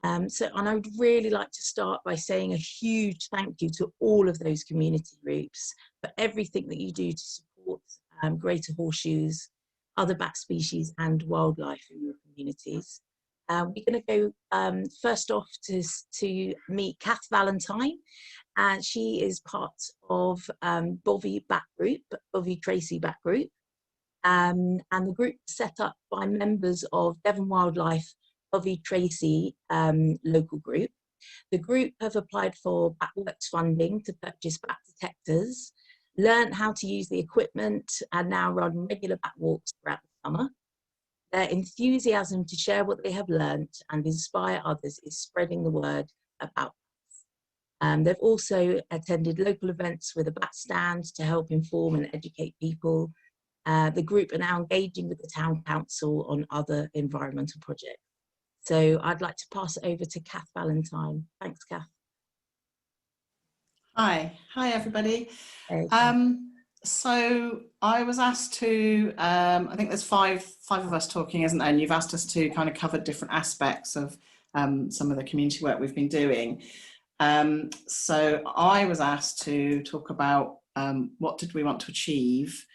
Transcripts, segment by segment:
And I would really like to start by saying a huge thank you to all of those community groups for everything that you do to support greater horseshoes, other bat species and wildlife in your communities. We're going to go first off to meet Kath Valentine, and she is part of Bovey Bat Group, Bovey Tracy Bat Group, and the group is set up by members of Devon Wildlife Bovey Tracy local group. The group have applied for BatWorks funding to purchase bat detectors, learned how to use the equipment, and now run regular bat walks throughout the summer. Their enthusiasm to share what they have learned and inspire others is spreading the word about bats. They've also attended local events with a bat stand to help inform and educate people. The group are now engaging with the town council on other environmental projects. So I'd like to pass it over to Kath Valentine. Thanks, Kath. Hi everybody. Hey. So I was asked to, I think there's five of us talking, isn't there? And you've asked us to kind of cover different aspects of some of the community work we've been doing. So I was asked to talk about what did we want to achieve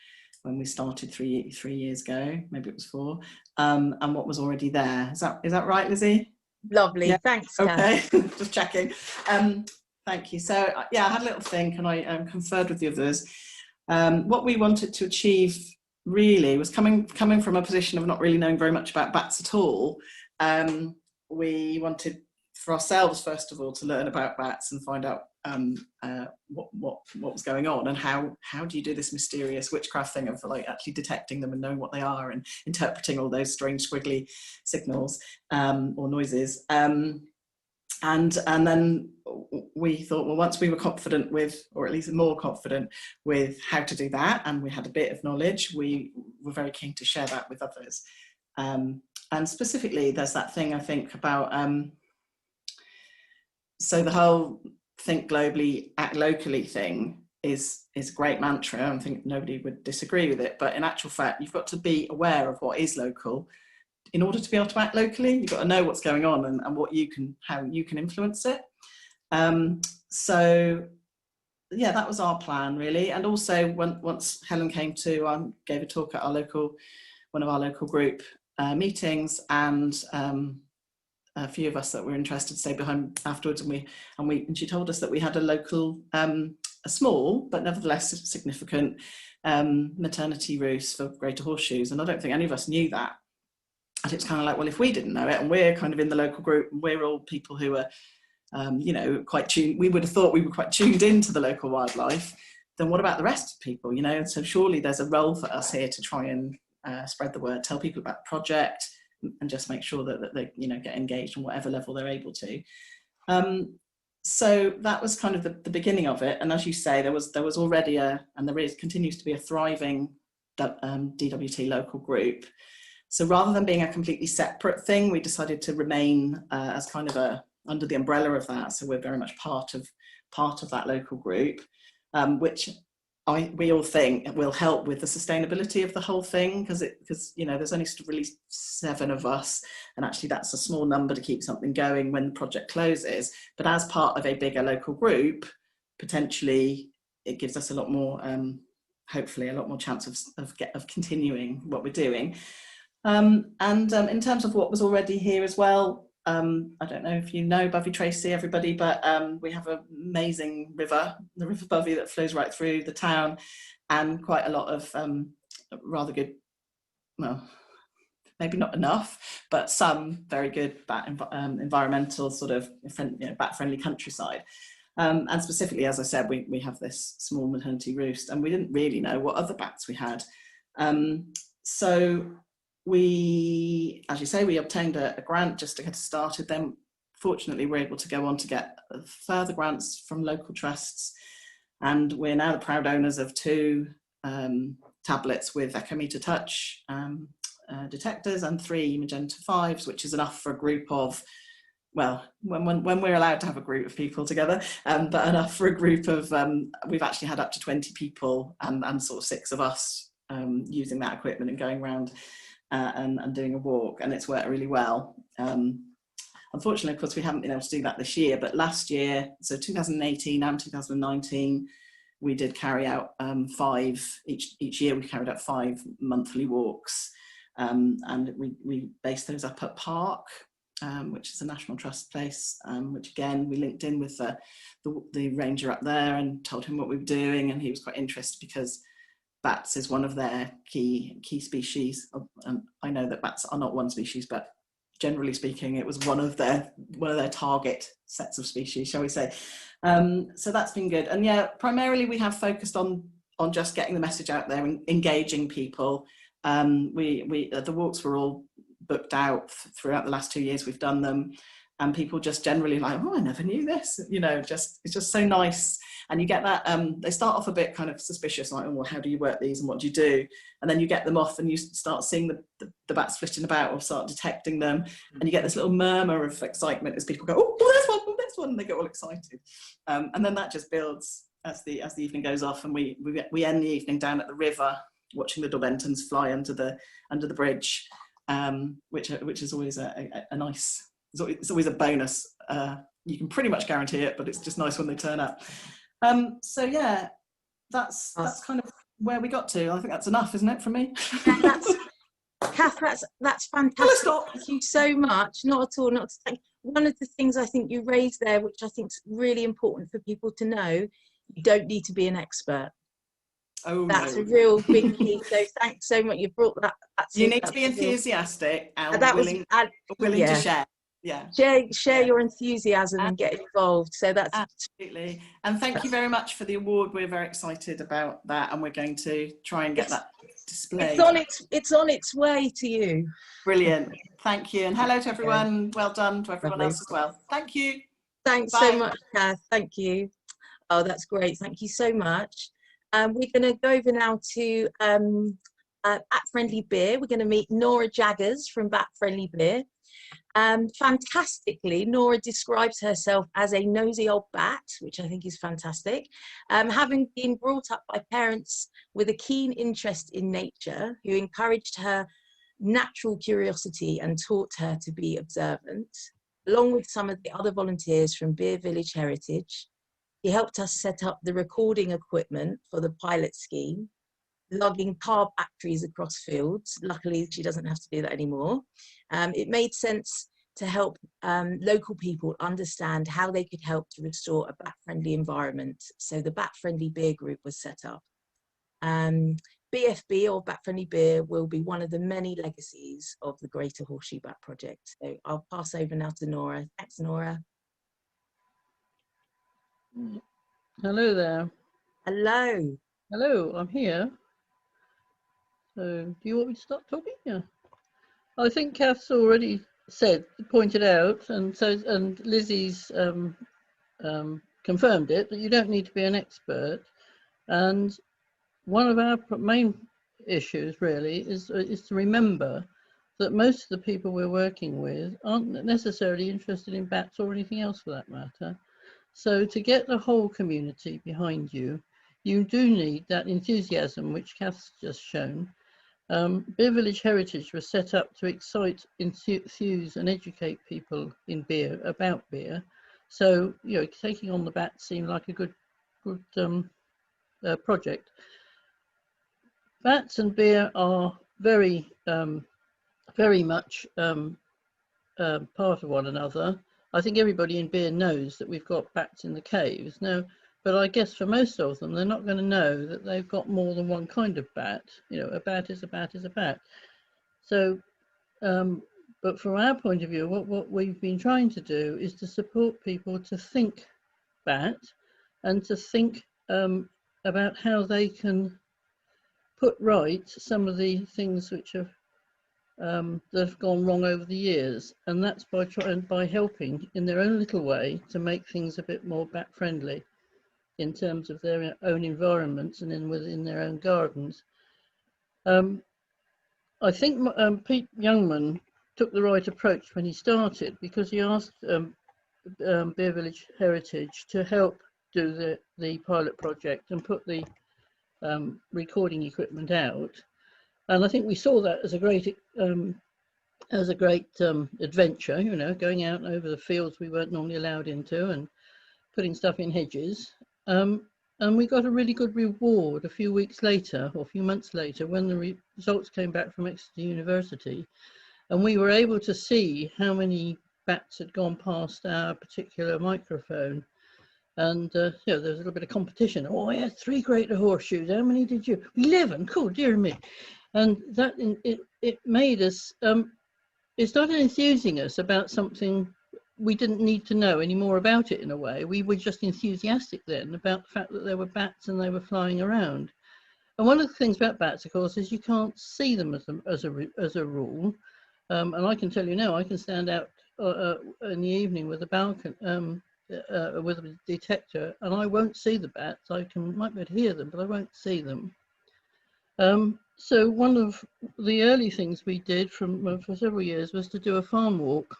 when we started three years ago, maybe it was 4, and what was already there. Is that right, Lizzie? Lovely, yeah. Thanks, Kath. Okay, just checking. Thank you. So yeah, I had a little think and I conferred with the others. What we wanted to achieve really was coming from a position of not really knowing very much about bats at all. We wanted for ourselves, first of all, to learn about bats and find out what was going on, and how do you do this mysterious witchcraft thing of like actually detecting them and knowing what they are and interpreting all those strange squiggly signals or noises. And then we thought, well, once we were confident with, or at least more confident with how to do that, and we had a bit of knowledge, we were very keen to share that with others. And specifically, there's that thing I think about, so the whole think globally, act locally thing is a great mantra. I think nobody would disagree with it, but in actual fact, you've got to be aware of what is local. In order to be able to act locally, you've got to know what's going on and how you can influence it. So yeah, that was our plan really. And also once Helen came to gave a talk at one of our local group meetings, and a few of us that were interested stayed behind afterwards, and she told us that we had a local, a small but nevertheless significant maternity roost for greater horseshoes, and I don't think any of us knew that. And it's kind of like, well, if we didn't know it, and we're kind of in the local group, and we're all people who are, quite tuned, we would have thought we were quite tuned into the local wildlife, then what about the rest of people, And so surely there's a role for us here to try and spread the word, tell people about the project, and just make sure that they, get engaged on whatever level they're able to. So that was kind of the beginning of it. And as you say, there was already continues to be a thriving DWT local group. So rather than being a completely separate thing, we decided to remain as kind of under the umbrella of that. So we're very much part of that local group, which we all think will help with the sustainability of the whole thing, because there's only really 7 of us, and actually that's a small number to keep something going when the project closes. But as part of a bigger local group, potentially it gives us a lot more, hopefully a lot more chance of continuing what we're doing. In terms of what was already here as well, I don't know if you know Bovey Tracy, everybody, but we have an amazing river, the River Bovey, that flows right through the town, and quite a lot of rather good, well, maybe not enough, but some very good environmental sort of bat-friendly countryside. And specifically, as I said, we have this small maternity roost, and we didn't really know what other bats we had. So we, as you say, we obtained a grant just to get started. Then fortunately we're able to go on to get further grants from local trusts, and we're now the proud owners of 2 tablets with Echometer Touch detectors and 3 Magenta 5s, which is enough for a group of, well, when we're allowed to have a group of people together, but enough for a group of, we've actually had up to 20 people and sort of 6 of us using that equipment and going around and doing a walk, and it's worked really well. Unfortunately, of course, we haven't been able to do that this year, but last year, so 2018 and 2019, we did carry out 5, each year we carried out 5 monthly walks, and we based those up at Park, which is a National Trust place, which again, we linked in with the ranger up there and told him what we were doing, and he was quite interested because bats is one of their key species. I know that bats are not one species, but generally speaking, it was one of their target sets of species, shall we say. So that's been good. And yeah, primarily we have focused on just getting the message out there and engaging people. The walks were all booked out throughout the last 2 years we've done them, and people just generally like, oh, I never knew this, you know, it's just so nice. And you get that, they start off a bit kind of suspicious, like, oh, well, how do you work these and what do you do? And then you get them off and you start seeing the bats flitting about or start detecting them. And you get this little murmur of excitement as people go, oh, there's one, and they get all excited. And then that just builds as the evening goes off, and we end the evening down at the river watching the Dorventons fly under the bridge, which is always a nice, it's always a bonus. You can pretty much guarantee it, but it's just nice when they turn up. So yeah, that's kind of where we got to. I think that's enough, isn't it, from me? Yeah, Kath, that's fantastic. Thank you so much. Not at all, not to thank. One of the things I think you raised there, which I think is really important for people to know, you don't need to be an expert. Oh, that's a real big key. So thanks so much. You brought that. You need to be enthusiastic and willing to share. Yeah. Share your enthusiasm and get involved. So that's absolutely. And thank you very much for the award. We're very excited about that, and we're going to try and get that displayed. It's on its way to you. Brilliant. Thank you. And hello to everyone. Well done to everyone else as well. Thank you. Thanks so much, Kath. Thank you. Oh, that's great. Thank you so much. We're going to go over now to Bat Friendly Beer. We're going to meet Nora Jaggers from Bat Friendly Beer. Fantastically, Nora describes herself as a nosy old bat, which I think is fantastic. Having been brought up by parents with a keen interest in nature, who encouraged her natural curiosity and taught her to be observant, along with some of the other volunteers from Beer Village Heritage, he helped us set up the recording equipment for the pilot scheme, lugging car batteries across fields. Luckily, she doesn't have to do that anymore. It made sense to help local people understand how they could help to restore a bat-friendly environment. So the Bat-Friendly Beer Group was set up. BFB, or Bat Friendly Beer, will be one of the many legacies of the Greater Horseshoe Bat project. So I'll pass over now to Nora. Thanks, Nora. Hello there. Hello. Hello, I'm here. So, do you want me to start talking? Yeah. I think Kath's already pointed out, and Lizzie's confirmed it, that you don't need to be an expert. And one of our main issues really is to remember that most of the people we're working with aren't necessarily interested in bats or anything else for that matter. So to get the whole community behind you, you do need that enthusiasm which Kath's just shown. Beer Village Heritage was set up to excite, enthuse and educate people in beer, about beer. So, you know, taking on the bat seemed like a good project. Bats and beer are very much part of one another. I think everybody in beer knows that we've got bats in the caves now, but I guess for most of them, they're not going to know that they've got more than one kind of bat. You know, a bat is a bat is a bat. So, but from our point of view, what we've been trying to do is to support people to think bat and to think about how they can put right some of the things which have that have gone wrong over the years, and that's by helping in their own little way to make things a bit more bat friendly in terms of their own environments and within their own gardens. I think Pete Youngman took the right approach when he started, because he asked Beer Village Heritage to help do the pilot project and put the recording equipment out. And I think we saw that as a great as a great adventure, you know, going out over the fields we weren't normally allowed into and putting stuff in hedges. And we got a really good reward a few weeks later, or a few months later, when the results came back from Exeter University. And we were able to see how many bats had gone past our particular microphone. And you know, there was a little bit of competition. Oh, I had 3 greater horseshoes. How many did you? 11. Cool, dear me. And that it made us, it started enthusing us about something we didn't need to know any more about it in a way. We were just enthusiastic then about the fact that there were bats and they were flying around. And one of the things about bats, of course, is you can't see them as a rule. And I can tell you now, I can stand out in the evening with a balcony, with a detector, and I won't see the bats. I might be able to hear them, but I won't see them. So one of the early things we did for several years was to do a farm walk,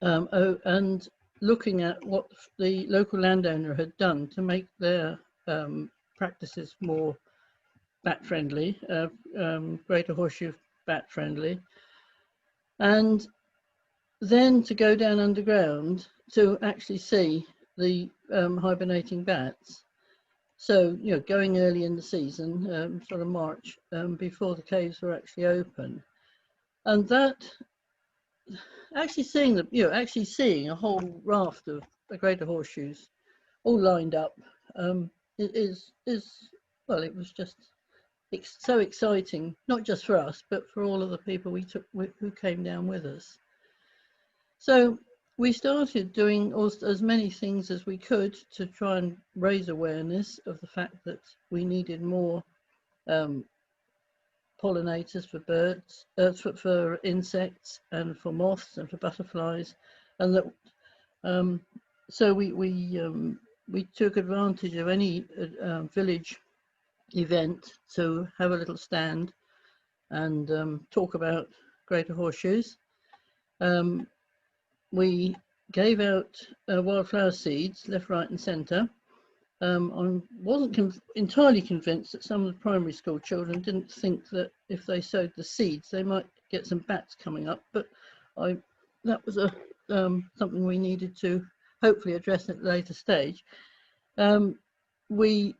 and looking at what the local landowner had done to make their practices more bat friendly, greater horseshoe bat friendly, and then to go down underground to actually see the hibernating bats. So, you know, going early in the season, sort of March, before the caves were actually open. And that, actually seeing them, you know, actually seeing a whole raft of greater horseshoes all lined up, well, it was just so exciting, not just for us, but for all of the people who came down with us. So we started doing as many things as we could to try and raise awareness of the fact that we needed more pollinators for birds, for insects, and for moths and for butterflies, and that so we took advantage of any village event to have a little stand and talk about greater horseshoes. We gave out wildflower seeds left, right and centre. I wasn't entirely convinced that some of the primary school children didn't think that if they sowed the seeds they might get some bats coming up, but that was something we needed to hopefully address at a later stage. We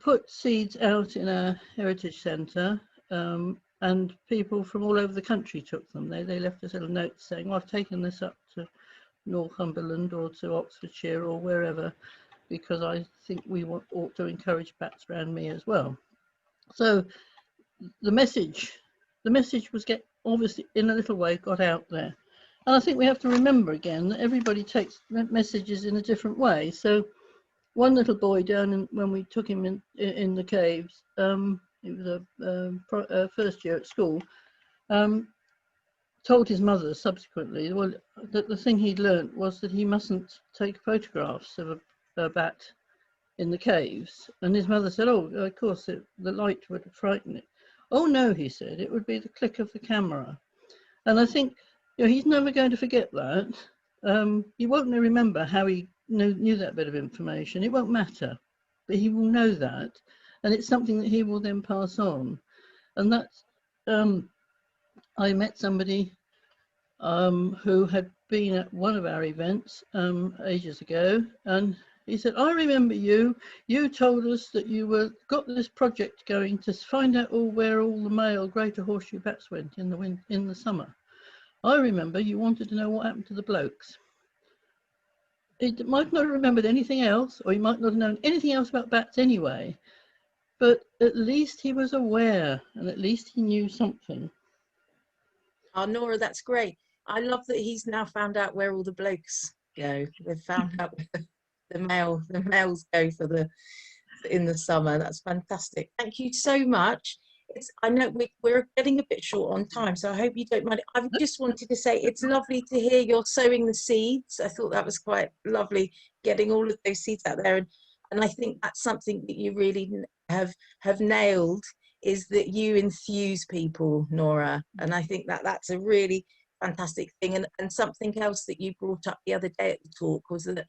put seeds out in our heritage centre, and people from all over the country took them. They left us little notes saying, well, I've taken this up to Northumberland or to Oxfordshire or wherever, because I think we ought to encourage bats around me as well. So the message was obviously in a little way got out there. And I think we have to remember again that everybody takes messages in a different way. So one little boy down when we took him in the caves, he was a first year at school, told his mother subsequently, well, that the thing he'd learnt was that he mustn't take photographs of a bat in the caves. And his mother said, oh, of course, the light would frighten it. Oh, no, he said, it would be the click of the camera. And I think, you know, he's never going to forget that. He won't remember how he knew that bit of information. It won't matter, but he will know that. And it's something that he will then pass on. And that's, I met somebody who had been at one of our events ages ago, and he said, I remember you told us that you got this project going to find out where all the male greater horseshoe bats went in the summer. I remember you wanted to know what happened to the blokes. He might not have remembered anything else, or he might not have known anything else about bats anyway, but at least he was aware, and at least he knew something. Oh, Nora, that's great. I love that he's now found out where all the blokes go. They've found out where the males go in the summer. That's fantastic. Thank you so much. I know we're getting a bit short on time, so I hope you don't mind. I just wanted to say it's lovely to hear you're sowing the seeds. I thought that was quite lovely, getting all of those seeds out there, and I think that's something that you really have nailed, is that you enthuse people, Nora, and I think that's a really fantastic thing. And something else that you brought up the other day at the talk was that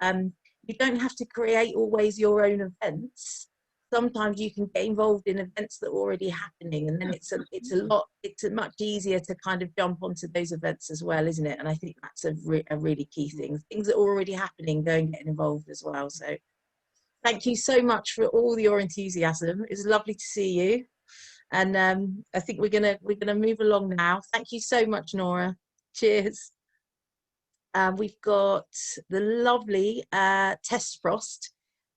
you don't have to create always your own events. sometimes you can get involved in events that are already happening, and then it's much easier to kind of jump onto those events as well, isn't it? And I think that's a really key thing. Things that are already happening, go and get involved as well. So thank you so much for all your enthusiasm. It's lovely to see you. And I think we're gonna move along now. Thank you so much, Nora. Cheers. We've got the lovely Tess Frost.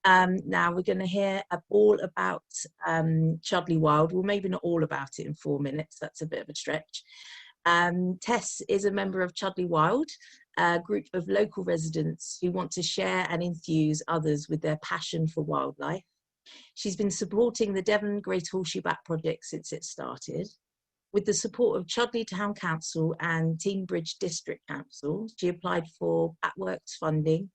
Now we're going to hear all about Chudleigh Wild. Well, maybe not all about it in 4 minutes. That's a bit of a stretch. Tess is a member of Chudleigh Wild, a group of local residents who want to share and enthuse others with their passion for wildlife. She's been supporting the Devon Greater Horseshoe Bat project since it started. With the support of Chudleigh Town Council and Teignbridge District Council, she applied for BatWorks funding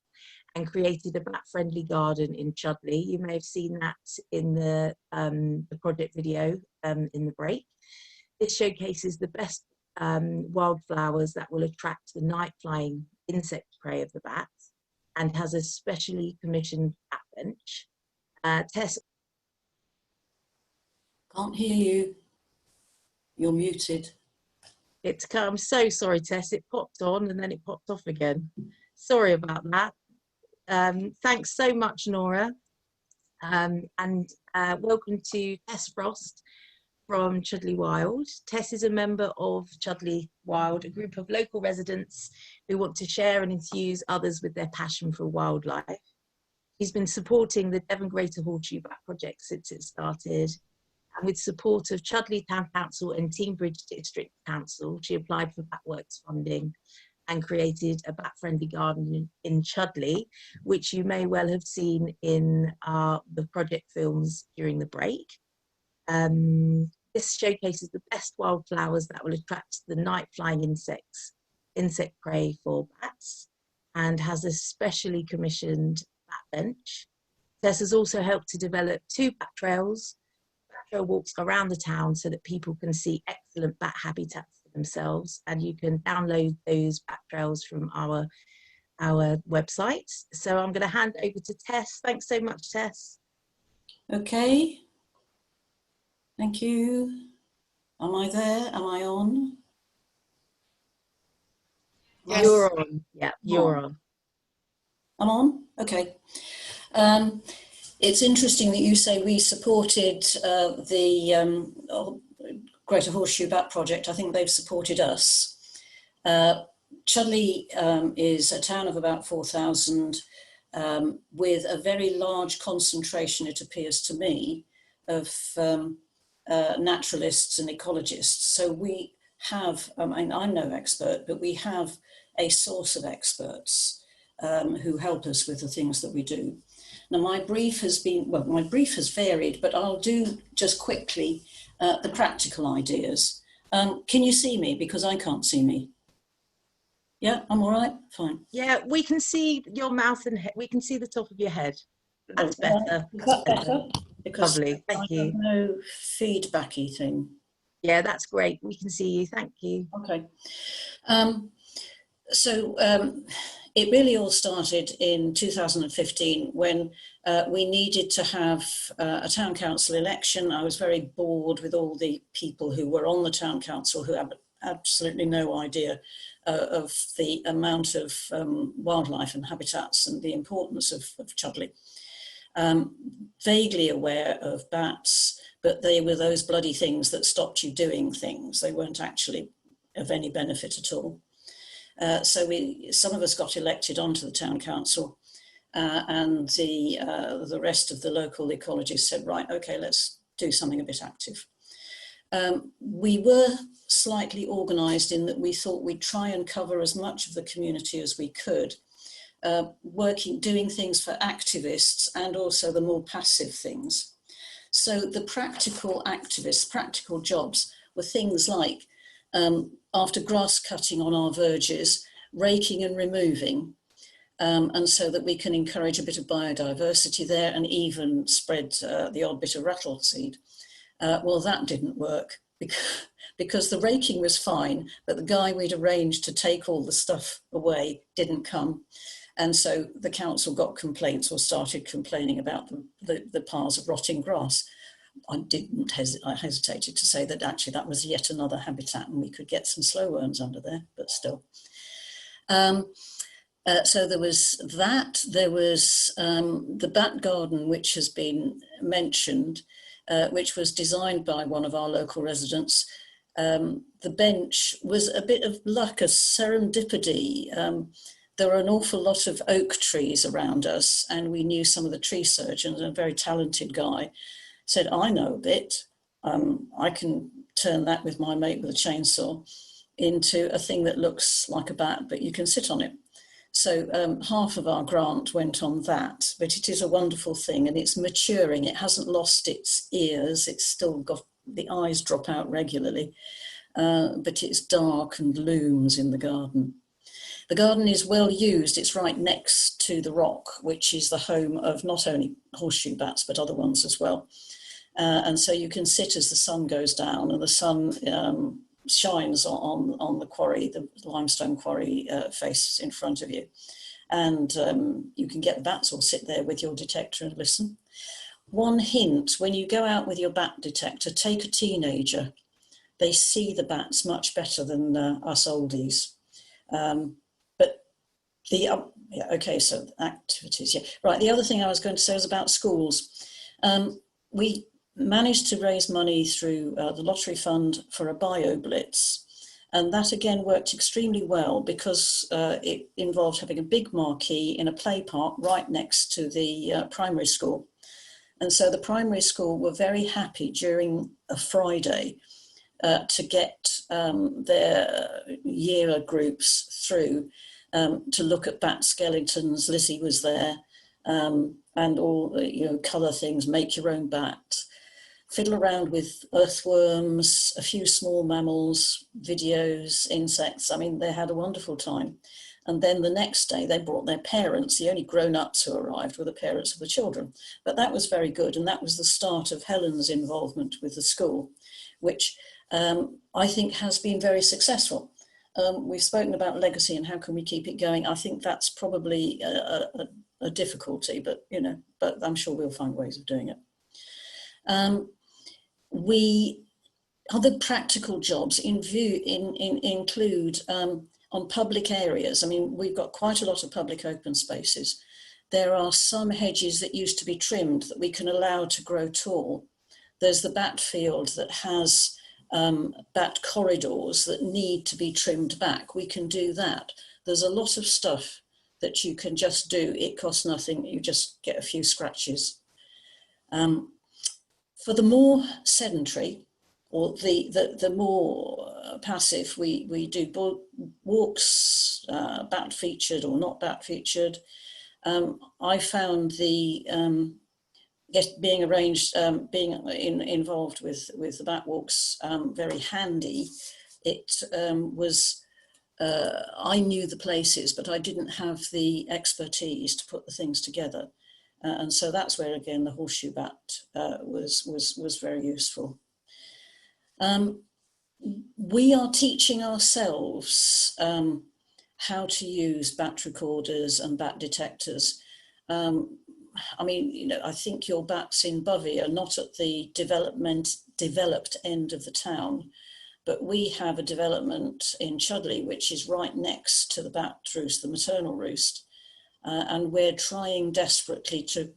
and created a bat-friendly garden in Chudleigh. You may have seen that in the project video in the break. This showcases the best wildflowers that will attract the night-flying insect prey of the bats, and has a specially commissioned bat bench. Tess. Can't hear you. You're muted. I'm so sorry, Tess. It popped on and then it popped off again. Sorry about that. Thanks so much, Nora. And welcome to Tess Frost from Chudleigh Wild. Tess is a member of Chudleigh Wild, a group of local residents who want to share and enthuse others with their passion for wildlife. She's been supporting the Devon Greater Horseshoe Bat project since it started. And with support of Chudleigh Town Council and Teignbridge District Council, she applied for BatWorks funding and created a bat-friendly garden in Chudleigh, which you may well have seen in the project films during the break. This showcases the best wildflowers that will attract the night-flying insect prey for bats, and has a specially commissioned bat bench. Tess has also helped to develop 2 bat trail walks around the town so that people can see excellent bat habitats for themselves, and you can download those bat trails from our website. So I'm going to hand over to Tess. Thanks so much, Tess. Okay. Thank you. Am I there? Am I on? Yes. You're on. Yeah, you're on. I'm on? Okay. It's interesting that you say we supported the Greater Horseshoe Bat project. I think they've supported us. Chudleigh is a town of about 4,000 with a very large concentration, it appears to me, of naturalists and ecologists. So we have, I mean, I'm no expert, but we have a source of experts who help us with the things that we do. Now, my brief has varied, but I'll do just quickly the practical ideas. Can you see me? Because I can't see me. Yeah, I'm all right, fine. Yeah, we can see your mouth and head. We can see the top of your head. That's better. Is that better? Because lovely, thank you. No feedbacky thing. Yeah, that's great. We can see you, thank you. Okay. It really all started in 2015 when we needed to have a town council election. I was very bored with all the people who were on the town council who had absolutely no idea of the amount of wildlife and habitats and the importance of Chudleigh. Vaguely aware of bats, but they were those bloody things that stopped you doing things. They weren't actually of any benefit at all. So some of us got elected onto the town council, and the rest of the local ecologists said, right, okay, let's do something a bit active. We were slightly organised in that we thought we'd try and cover as much of the community as we could, doing things for activists and also the more passive things. So the practical activists, practical jobs were things like, after grass cutting on our verges, raking and removing, and so that we can encourage a bit of biodiversity there and even spread the odd bit of rattle seed. Well, that didn't work because the raking was fine, but the guy we'd arranged to take all the stuff away didn't come. And so the council got complaints or started complaining about the piles of rotting grass. I hesitated to say that actually that was yet another habitat and we could get some slow worms under there, but still. So there was that. There was the bat garden, which has been mentioned, which was designed by one of our local residents. The bench was a bit of luck, a serendipity. There were an awful lot of oak trees around us, and we knew some of the tree surgeons, a very talented guy, said, I know a bit. I can turn that with my mate with a chainsaw into a thing that looks like a bat, but you can sit on it. So half of our grant went on that, but it is a wonderful thing and it's maturing. It hasn't lost its ears. It's still got, the eyes drop out regularly, but it's dark and looms in the garden. The garden is well used. It's right next to the rock, which is the home of not only horseshoe bats, but other ones as well. And so you can sit as the sun goes down and the sun shines on the quarry, the limestone quarry face in front of you. And you can get the bats or sit there with your detector and listen. One hint, when you go out with your bat detector, take a teenager. They see the bats much better than us oldies. But the, yeah, okay, so activities, yeah. Right, the other thing I was going to say was about schools. We managed to raise money through the lottery fund for a bio blitz. And that again worked extremely well because it involved having a big marquee in a play park right next to the primary school. And so the primary school were very happy during a Friday to get their year groups through to look at bat skeletons. Lizzie was there, and all, you know, colour things, make your own bat, fiddle around with earthworms, a few small mammals, videos, insects. I mean, they had a wonderful time. And then the next day they brought their parents. The only grown-ups who arrived were the parents of the children. But that was very good. And that was the start of Helen's involvement with the school, which I think has been very successful. We've spoken about legacy and how can we keep it going. I think that's probably a difficulty, but, you know, but I'm sure we'll find ways of doing it. Other practical jobs include on public areas. I mean, we've got quite a lot of public open spaces. There are some hedges that used to be trimmed that we can allow to grow tall. There's the bat field that has bat corridors that need to be trimmed back. We can do that. There's a lot of stuff that you can just do. It costs nothing. You just get a few scratches. For the more sedentary, or the more passive, we do walks, bat featured or not bat featured. I found the being involved with the BatWorks very handy. It was, I knew the places, but I didn't have the expertise to put the things together. And so that's where, again, the horseshoe bat was very useful. We are teaching ourselves how to use bat recorders and bat detectors. I mean, you know, I think your bats in Bovey are not at the developed end of the town, but we have a development in Chudleigh, which is right next to the bat roost, the maternal roost. And we're trying desperately to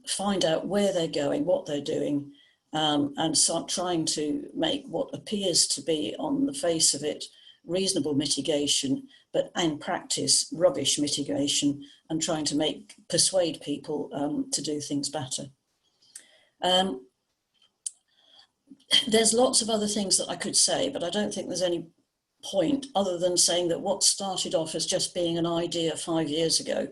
find out where they're going, what they're doing, and start trying to make what appears to be on the face of it reasonable mitigation, but in practice rubbish mitigation, and trying to persuade people to do things better. There's lots of other things that I could say, but I don't think there's any point other than saying that what started off as just being an idea 5 years ago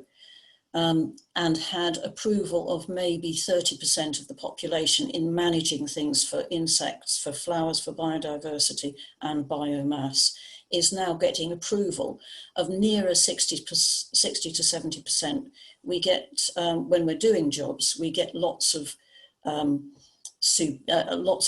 and had approval of maybe 30% of the population in managing things for insects, for flowers, for biodiversity and biomass, is now getting approval of nearer 60 to 70%. We get, when we're doing jobs, we get lots of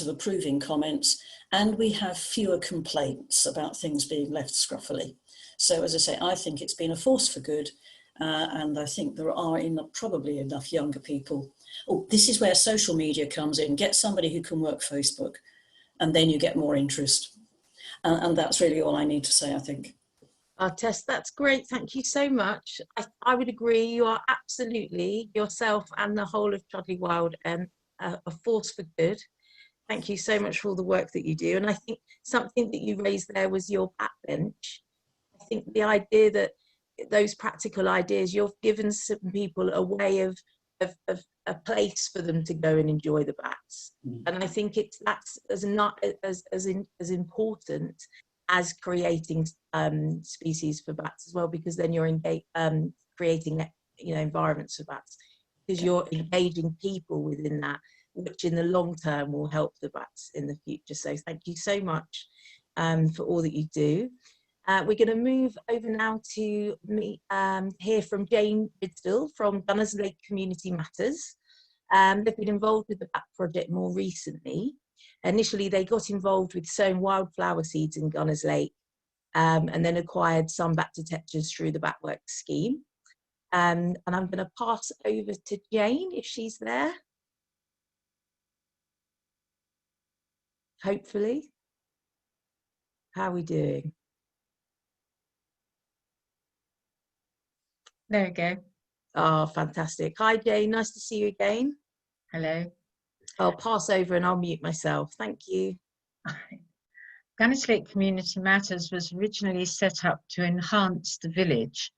approving comments, and we have fewer complaints about things being left scruffily. So as I say, I think it's been a force for good, and I think there are probably enough younger people. Oh, this is where social media comes in. Get somebody who can work Facebook, and then you get more interest. And that's really all I need to say, I think. Tess, that's great. Thank you so much. I would agree. You are absolutely, yourself and the whole of Chudleigh Wild, a force for good. Thank you so much for all the work that you do. And I think something that you raised there was your backbench. I think the idea that those practical ideas, you've given some people a way of a place for them to go and enjoy the bats. And I think that's as important as creating species for bats as well, because then you're creating environments for bats, because you're engaging people within that, which in the long term will help the bats in the future. So thank you so much for all that you do. We're going to move over now to hear from Jane Ridsdill from Gunnislake Community Matters. They've been involved with the Bat project more recently. Initially, they got involved with sowing wildflower seeds in Gunnislake, and then acquired some bat detectors through the BatWorks scheme. And I'm going to pass over to Jane if she's there. Hopefully. How are we doing? There we go. Oh, fantastic. Hi, Jane. Nice to see you again. Hello. I'll pass over and I'll mute myself. Thank you. Gunnislake Community Matters was originally set up to enhance the village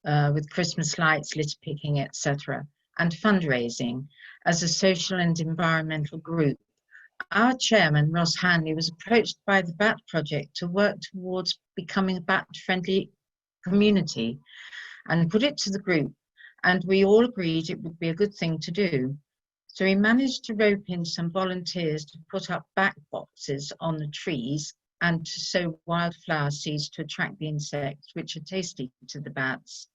with Christmas lights, litter picking, etc., and fundraising as a social and environmental group. Our chairman, Ross Hanley, was approached by the Bat project to work towards becoming a bat-friendly community and put it to the group, and we all agreed it would be a good thing to do. So we managed to rope in some volunteers to put up bat boxes on the trees and to sow wildflower seeds to attract the insects, which are tasty to the bats.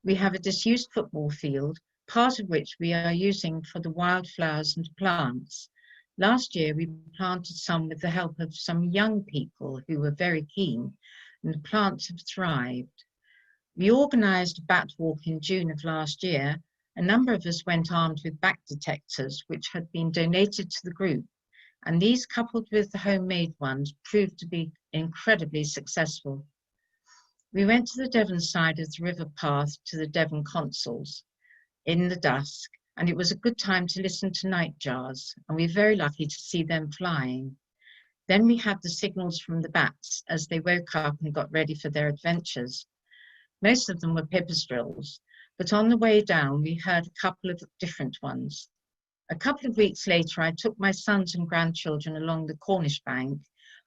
We have a disused football field, part of which we are using for the wildflowers and plants. Last year, we planted some with the help of some young people who were very keen, and the plants have thrived. We organised a bat walk in June of last year. A number of us went armed with bat detectors, which had been donated to the group, and these, coupled with the homemade ones, proved to be incredibly successful. We went to the Devon side of the river path to the Devon consols in the dusk, and it was a good time to listen to nightjars, and we were very lucky to see them flying. Then we had the signals from the bats as they woke up and got ready for their adventures. Most of them were pipistrelles, but on the way down we heard a couple of different ones. A couple of weeks later, I took my sons and grandchildren along the Cornish bank,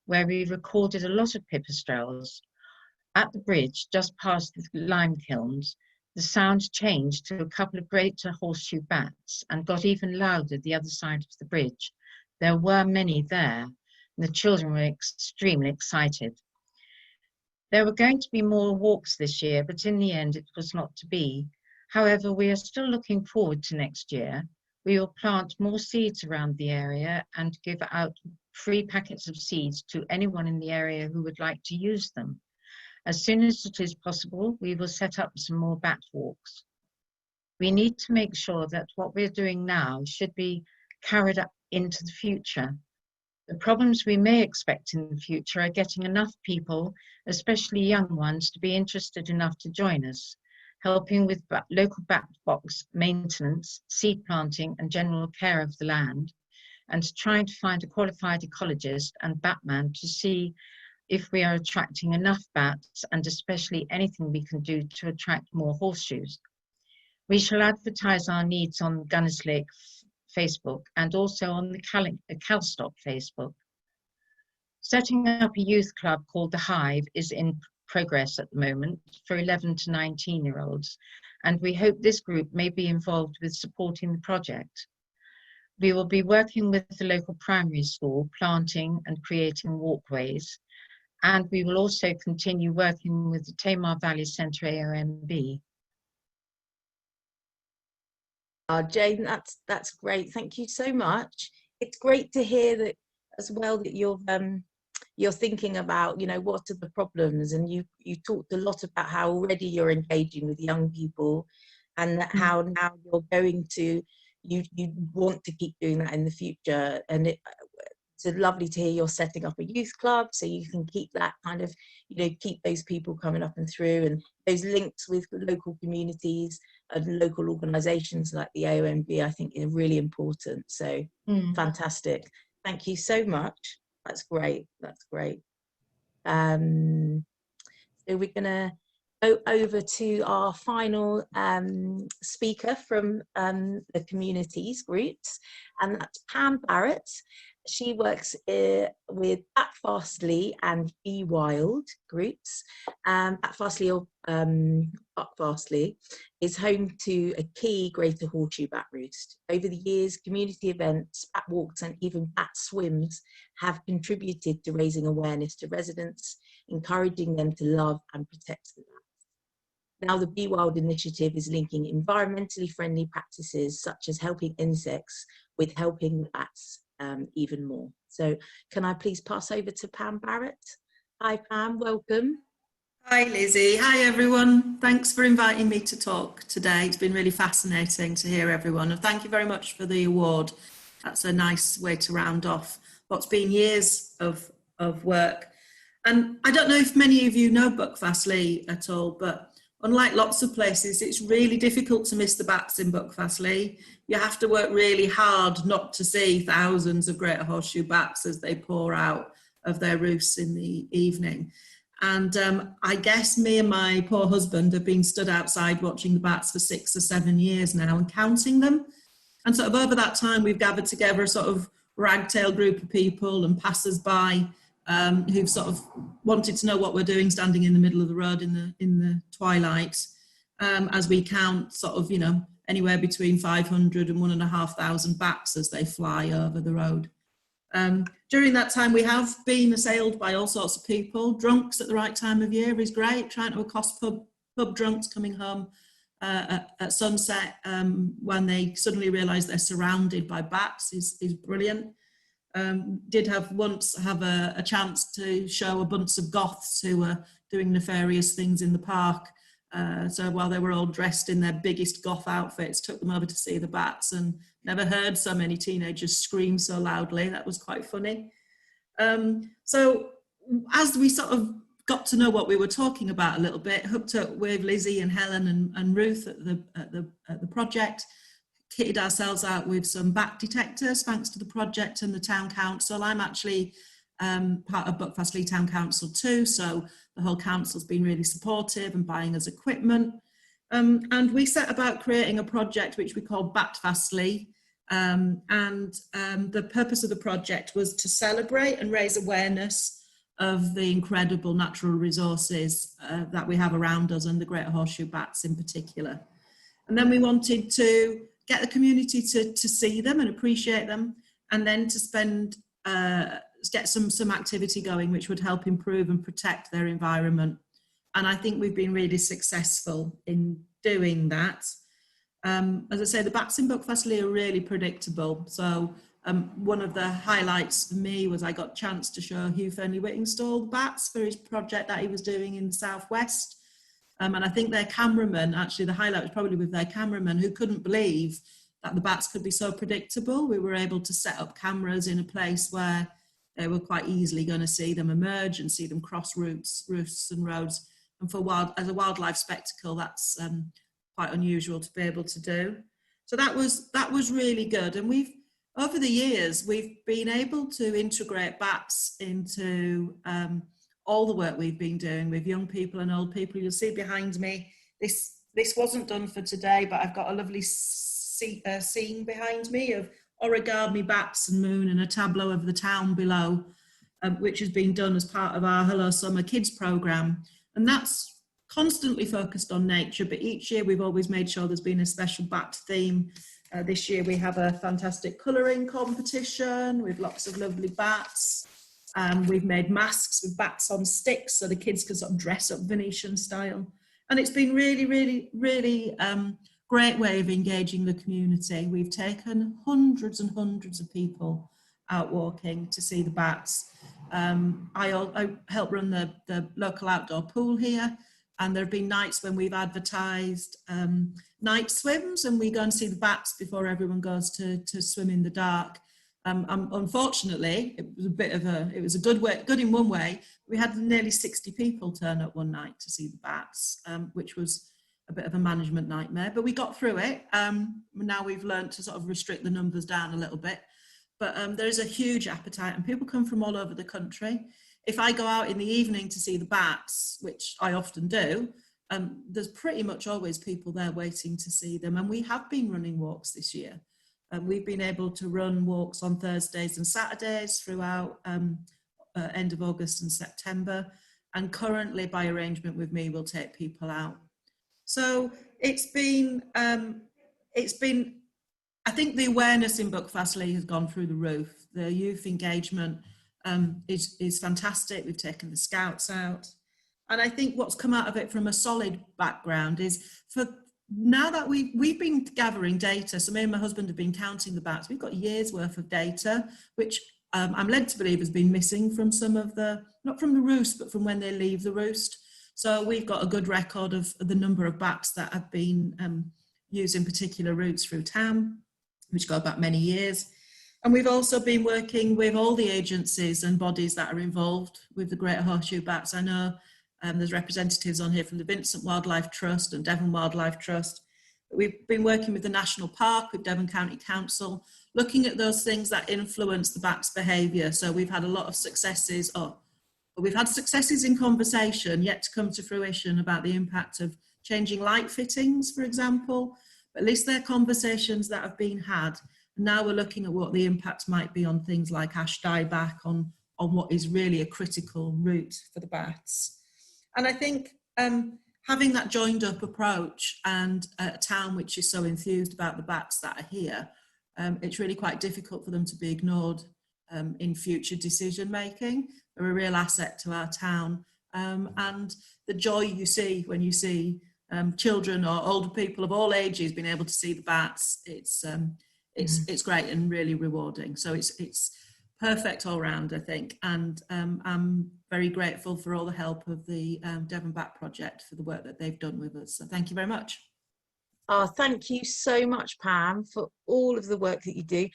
where we recorded a lot of pipistrelles. At the bridge, just past the lime kilns, the sound changed to a couple of greater horseshoe bats and got even louder the other side of the bridge. There were many there, and the children were extremely excited. There were going to be more walks this year, but in the end it was not to be. However, we are still looking forward to next year. We will plant more seeds around the area and give out free packets of seeds to anyone in the area who would like to use them. As soon as it is possible, we will set up some more bat walks. We need to make sure that what we're doing now should be carried up into the future. The problems we may expect in the future are getting enough people, especially young ones, to be interested enough to join us, helping with local bat box maintenance, seed planting and general care of the land, and trying to find a qualified ecologist and batman to see if we are attracting enough bats, and especially anything we can do to attract more horseshoes. We shall advertise our needs on Gunnislake Facebook and also on the Calstop Facebook. Setting up a youth club called The Hive is in progress at the moment for 11 to 19-year-olds, and we hope this group may be involved with supporting the project. We will be working with the local primary school, planting and creating walkways, and we will also continue working with the Tamar Valley Centre AOMB. Jane, that's great. Thank you so much. It's great to hear that as well, that you're thinking about, you know, what are the problems, and you talked a lot about how already you're engaging with young people, and how now you're going to, you want to keep doing that in the future. And it's lovely to hear you're setting up a youth club, so you can keep that kind of, you know, keep those people coming up and through, and those links with local communities and local organisations like the AONB, I think, are really important. So fantastic. Thank you so much. That's great. That's great. So we're going to go over to our final speaker from the communities groups, and that's Pam Barrett. She works with BatWorks and Wild groups. BatWorks or BatWorks is home to a key Greater Horseshoe Bat roost. Over the years, community events, bat walks, and even bat swims have contributed to raising awareness to residents, encouraging them to love and protect the bats. Now the Be Wild initiative is linking environmentally friendly practices such as helping insects with helping the bats even more. So can I please pass over to Pam Barrett? Hi Pam, welcome. Hi Lizzie, hi everyone. Thanks for inviting me to talk today. It's been really fascinating to hear everyone, and thank you very much for the award. That's a nice way to round off what's been years of work. And I don't know if many of you know BatWorks at all, but unlike lots of places, it's really difficult to miss the bats in BatWorks. You have to work really hard not to see thousands of greater horseshoe bats as they pour out of their roosts in the evening. And I guess me and my poor husband have been stood outside watching the bats for 6 or 7 years now and counting them. And sort of over that time, we've gathered together a sort of ragtail group of people and passers-by who've sort of wanted to know what we're doing standing in the middle of the road in the twilight, as we count sort of, you know, anywhere between 500 and 1,500 bats as they fly over the road. During that time, we have been assailed by all sorts of people. Drunks at the right time of year is great, trying to accost pub drunks coming home at sunset when they suddenly realise they're surrounded by bats is brilliant. Did once have a chance to show a bunch of goths who were doing nefarious things in the park. So while they were all dressed in their biggest goth outfits, took them over to see the bats, and never heard so many teenagers scream so loudly. That was quite funny. So as we sort of got to know what we were talking about a little bit, hooked up with Lizzie and Helen and Ruth at the project, kitted ourselves out with some bat detectors thanks to the project and the town council. I'm actually part of BatWorks Town Council too, so the whole council's been really supportive and buying us equipment. And we set about creating a project which we called BatWorks, and the purpose of the project was to celebrate and raise awareness of the incredible natural resources that we have around us, and the greater horseshoe bats in particular. And then we wanted to get the community to see them and appreciate them, and then to spend get some activity going which would help improve and protect their environment. And I think we've been really successful in doing that. As I say, the bats in BatWorks are really predictable. So one of the highlights for me was I got a chance to show Hugh Fernley-Whittingstall the bats for his project that he was doing in the southwest. And I think their cameraman, actually the highlight was probably with their cameraman, who couldn't believe that the bats could be so predictable. We were able to set up cameras in a place where they were quite easily going to see them emerge and see them cross roosts and roads. And as a wildlife spectacle, that's quite unusual to be able to do. So that was really good. And over the years, we've been able to integrate bats into all the work we've been doing with young people and old people. You'll see behind me, this wasn't done for today, but I've got a lovely scene behind me of origami bats and moon, and a tableau of the town below, which has been done as part of our Hello Summer Kids programme. And that's constantly focused on nature, but each year we've always made sure there's been a special bat theme. This year we have a fantastic colouring competition with lots of lovely bats. We've made masks with bats on sticks so the kids can sort of dress up Venetian style. And it's been really, really, really great way of engaging the community. We've taken hundreds and hundreds of people out walking to see the bats. I help run the local outdoor pool here, and there have been nights when we've advertised night swims, and we go and see the bats before everyone goes to swim in the dark. Unfortunately, it was a good in one way. We had nearly 60 people turn up one night to see the bats, which was a bit of a management nightmare, but we got through it. Now we've learned to sort of restrict the numbers down a little bit, but there is a huge appetite, and people come from all over the country. If I go out in the evening to see the bats, which I often do, there's pretty much always people there waiting to see them, and we have been running walks this year. We've been able to run walks on Thursdays and Saturdays throughout end of August and September, and currently by arrangement with me we'll take people out. So it's been I think the awareness in Buckfastleigh has gone through the roof. The youth engagement is fantastic. We've taken the scouts out, and I think what's come out of it from a solid background is, for now that we've been gathering data, so me and my husband have been counting the bats. We've got years worth of data, which I'm led to believe has been missing from some of the, not from the roost, but from when they leave the roost. So we've got a good record of the number of bats that have been using particular routes through town, which go back many years. And we've also been working with all the agencies and bodies that are involved with the Greater Horseshoe Bats. I know there's representatives on here from the Vincent Wildlife Trust and Devon Wildlife Trust. We've been working with the National Park, with Devon County Council, looking at those things that influence the bats' behaviour. So we've had a lot of successes, we've had successes in conversation yet to come to fruition about the impact of changing light fittings, for example. But at least they're conversations that have been had. Now we're looking at what the impact might be on things like ash dieback, on what is really a critical route for the bats. And I think having that joined up approach, and a town which is so enthused about the bats that are here, it's really quite difficult for them to be ignored in future decision making. They're a real asset to our town, and the joy you see when you see children or older people of all ages being able to see the bats, it's great and really rewarding. So it's perfect all round, I think, and I'm very grateful for all the help of the Devon Bat Project for the work that they've done with us. So thank you very much. Oh, thank you so much, Pam, for all of the work that you do,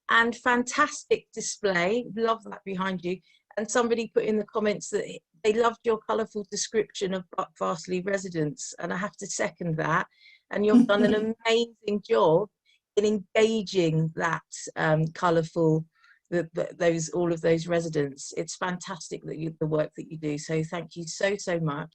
and fantastic display. Love that behind you. And somebody put in the comments that they loved your colourful description of Buckfastleigh residents, and I have to second that. And you've done an amazing job in engaging that colourful, all of those residents. It's fantastic that the work that you do. So thank you so much.